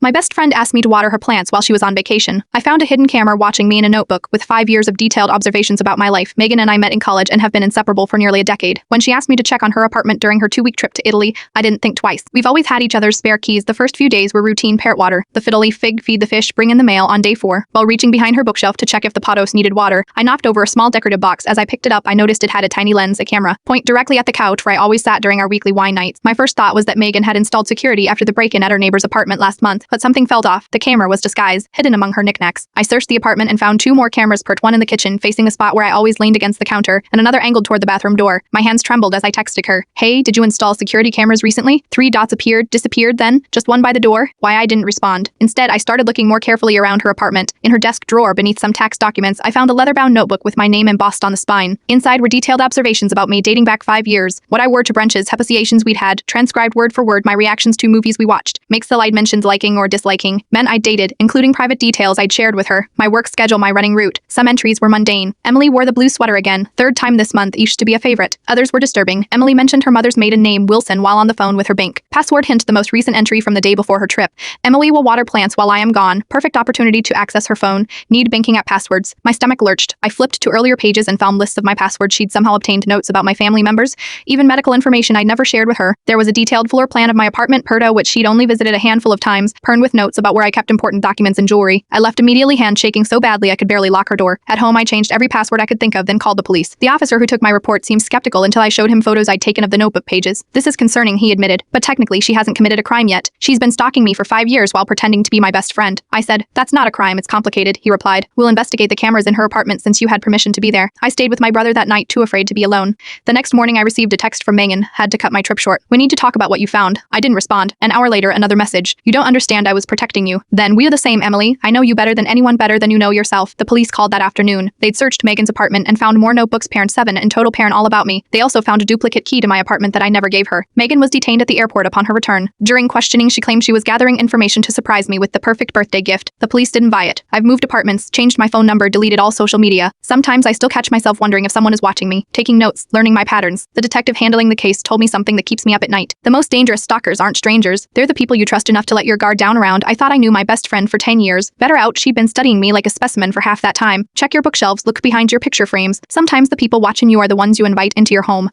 My best friend asked me to water her plants while she was on vacation. I found a hidden camera watching me in a notebook with 5 years of detailed observations about my life. Megan and I met in college and have been inseparable for nearly a decade. When she asked me to check on her apartment during her 2-week trip to Italy, I didn't think twice. We've always had each other's spare keys. The first few days were routine parrot water, the fiddly fig feed the fish, bring in the mail on day 4. While reaching behind her bookshelf to check if the potos needed water, I knocked over a small decorative box. As I picked it up, I noticed it had a tiny lens, a camera, point directly at the couch where I always sat during our weekly wine nights. My first thought was that Megan had installed security after the break-in at her neighbor's apartment last month, but something felt off. The camera was disguised, hidden among her knickknacks. I searched the apartment and found 2 more cameras perched, one in the kitchen, facing a spot where I always leaned against the counter, and another angled toward the bathroom door. My hands trembled as I texted her, "Hey, did you install security cameras recently?" 3 dots appeared, disappeared then, just one by the door. Why I didn't respond. Instead, I started looking more carefully around her apartment. In her desk drawer, beneath some tax documents, I found a leather-bound notebook with my name embossed on the spine. Inside were detailed observations about me dating back 5 years, what I wore to brunches, hypothecations we'd had, transcribed word for word my reactions to movies we watched, makes the light mentions liking or disliking, men I'd dated, including private details I'd shared with her, my work schedule, my running route. Some entries were mundane. Emily wore the blue sweater again, 3rd time this month, each to be a favorite. Others were disturbing. Emily mentioned her mother's maiden name, Wilson, while on the phone with her bank. Password hint, the most recent entry from the day before her trip. Emily will water plants while I am gone. Perfect opportunity to access her phone. Need banking app passwords. My stomach lurched. I flipped to earlier pages and found lists of my passwords. She'd somehow obtained notes about my family members, even medical information I'd never shared with her. There was a detailed floor plan of my apartment, Perdo, which she'd only visited a handful of times, perned with notes about where I kept important documents and jewelry. I left immediately, hand shaking so badly I could barely lock her door. At home, I changed every password I could think of, then called the police. The officer who took my report seemed skeptical until I showed him photos I'd taken of the notebook pages. This is concerning, he admitted, but technically she hasn't committed a crime yet. She's been stalking me for 5 years while pretending to be my best friend. I said, "That's not a crime, it's complicated," he replied. "We'll investigate the cameras in her apartment since you had permission to be there." I stayed with my brother that night, too afraid to be alone. The next morning I received a text from Megan, had to cut my trip short. "We need to talk about what you found." I didn't respond. An hour later, another message. "You don't understand, I was protecting you." Then, "We are the same, Emily. I know you better than anyone, better than you know yourself." The police called that afternoon. They'd searched Megan's apartment and found more notebooks, parent 7 in total, parent all about me. They also found a duplicate key to my apartment that I never gave her. Megan was detained at the airport upon her return. During questioning, she claimed she was gathering information to surprise me with the perfect birthday gift. The police didn't buy it. I've moved apartments, changed my phone number, deleted all social media. Sometimes I still catch myself wondering if someone is watching me, taking notes, learning my patterns. The detective handling the case told me something that keeps me up at night. The most dangerous stalkers aren't strangers. They're the people you trust enough to let your guard down around. I thought I knew my best friend for 10 years. Better out, she'd been studying me like a specimen for half that time. Check your bookshelves, look behind your picture frames. Sometimes the people watching you are the ones you invite into your home.